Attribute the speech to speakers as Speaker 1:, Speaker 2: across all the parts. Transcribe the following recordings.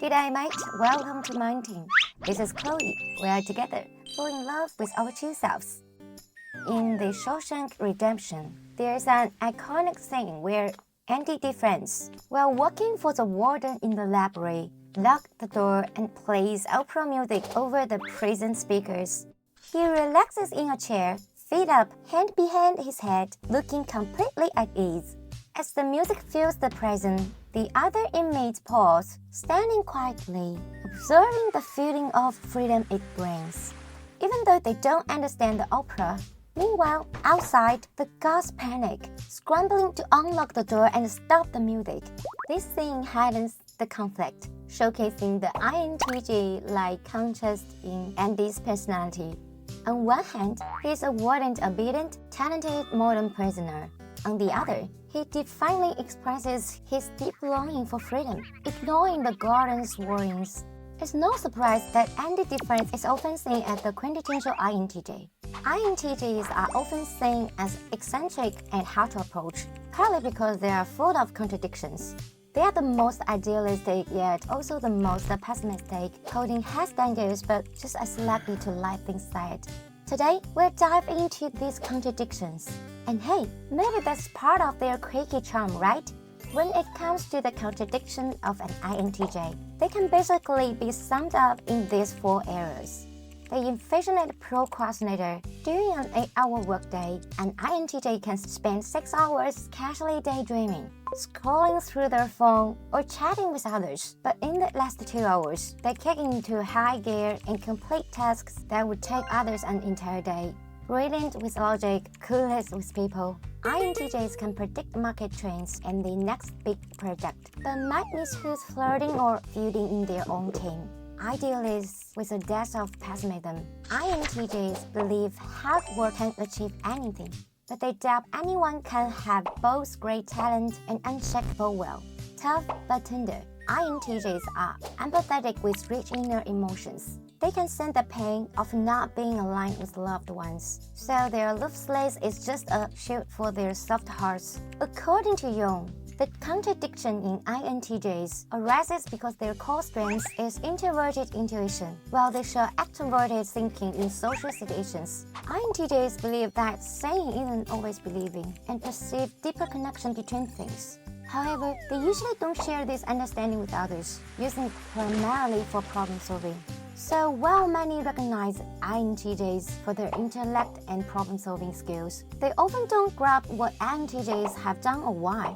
Speaker 1: G'day mate, welcome to my team. This is Chloe. We are together, fall in love with our true selves. In The Shawshank Redemption, there's an iconic scene where Andy DeFrance, while working for the warden in the library, locked the door and plays opera music over the prison speakers. He relaxes in a chair, feet up, hand behind his head, looking completely at ease. As the music fills the prison, the other inmates pause, standing quietly, observing the feeling of freedom it brings. Even though they don't understand the opera, meanwhile, outside, the guards panic, scrambling to unlock the door and stop the music. This scene heightens the conflict, showcasing the INTJ-like contrast in Andy's personality. On one hand, he is a warden-obedient, talented modern prisoner. On the other, he defiantly expresses his deep longing for freedom, ignoring the guardian's warnings. It's no surprise that Andy DeFrance is often seen as the quintessential INTJ. INTJs are often seen as eccentric and hard to approach, partly because they are full of contradictions. They are the most idealistic yet also the most pessimistic, holding high standards but just as likely to let things slide. Today, we'll dive into these contradictions. And hey, maybe that's part of their quirky charm, right? When it comes to the contradiction of an INTJ, they can basically be summed up in these 4 areas. The affectionate procrastinator. During an 8-hour workday, an INTJ can spend 6 hours casually daydreaming, scrolling through their phone, or chatting with others. But in the last 2 hours, they kick into high gear and complete tasks that would take others an entire day. Brilliant with logic, clueless with people, INTJs can predict market trends and the next big project, but might miss who's flirting or feuding in their own team. Idealists with a dash of pessimism. INTJs believe hard work can achieve anything, but they doubt anyone can have both great talent and unshakable will. Tough but tender. INTJs are empathetic with rich inner emotions. They can sense the pain of not being aligned with loved ones, so their aloof slates is just a shield for their soft hearts. According to Jung, the contradiction in INTJs arises because their core strength is introverted intuition, while they show extroverted thinking in social situations. INTJs believe that saying isn't always believing and perceive deeper connection between things. However, they usually don't share this understanding with others, using it primarily for problem solving. So while many recognize INTJs for their intellect and problem-solving skills, they often don't grasp what INTJs have done or why.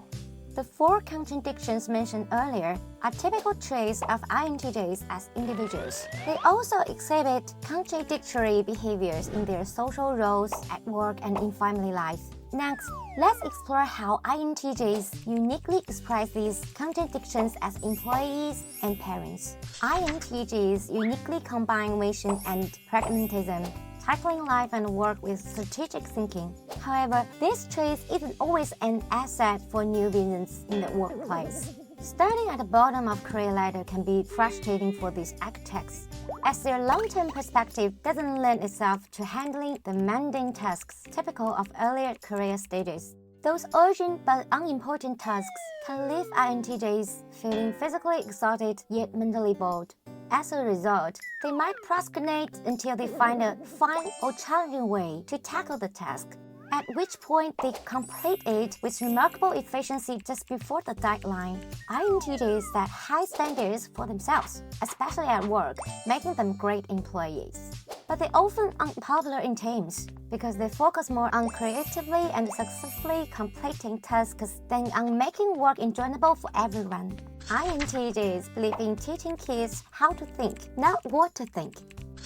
Speaker 1: The 4 contradictions mentioned earlier are typical traits of INTJs as individuals. They also exhibit contradictory behaviors in their social roles at work and in family life. Next, let's explore how INTJs uniquely express these contradictions as employees and parents. INTJs uniquely combine vision and pragmatism, tackling life and work with strategic thinking. However, this trait isn't always an asset for new visions in the workplace. Starting at the bottom of career ladder can be frustrating for these architects, as their long-term perspective doesn't lend itself to handling the mundane tasks typical of earlier career stages. Those urgent but unimportant tasks can leave INTJs feeling physically exhausted yet mentally bored. As a result, they might procrastinate until they find a fun or challenging way to tackle the task, at which point they complete it with remarkable efficiency just before the deadline. INTJs set high standards for themselves, especially at work, making them great employees. But they often unpopular in teams because they focus more on creatively and successfully completing tasks than on making work enjoyable for everyone. INTJs believe in teaching kids how to think, not what to think.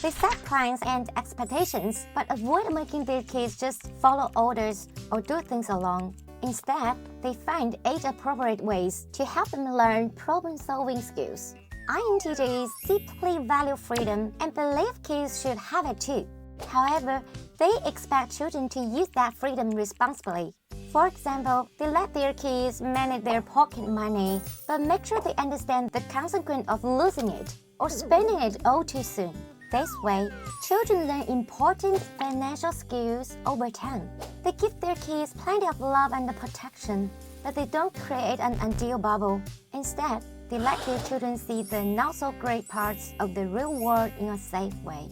Speaker 1: They set plans and expectations, but avoid making their kids just follow orders or do things alone. Instead, they find age-appropriate ways to help them learn problem-solving skills. INTJs deeply value freedom and believe kids should have it too. However, they expect children to use that freedom responsibly. For example, they let their kids manage their pocket money, but make sure they understand the consequence of losing it or spending it all too soon. This way, children learn important financial skills over time. They give their kids plenty of love and protection, but they don't create an ideal bubble. Instead, They let their children see the not-so-great parts of the real world in a safe way.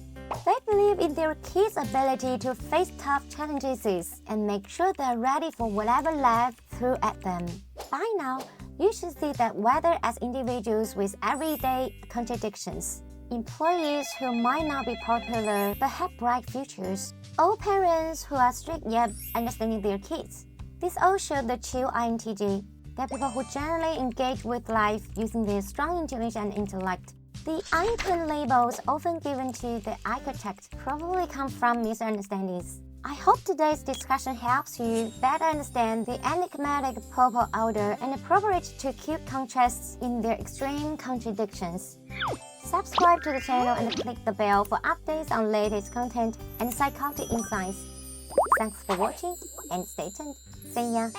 Speaker 1: They believe in their kids' ability to face tough challenges and make sure they're ready for whatever life throws at them. By now, you should see that whether as individuals with everyday contradictions, employees who might not be popular but have bright futures, or parents who are strict yet understanding their kids, this all show the chill INTJ. They're people who generally engage with life using their strong intuition and intellect. The icon labels often given to the architect probably come from misunderstandings. I hope today's discussion helps you better understand the enigmatic purple order and appropriate to cute contrasts in their extreme contradictions. Subscribe to the channel and click the bell for updates on latest content and psychology insights. Thanks for watching and stay tuned. See ya!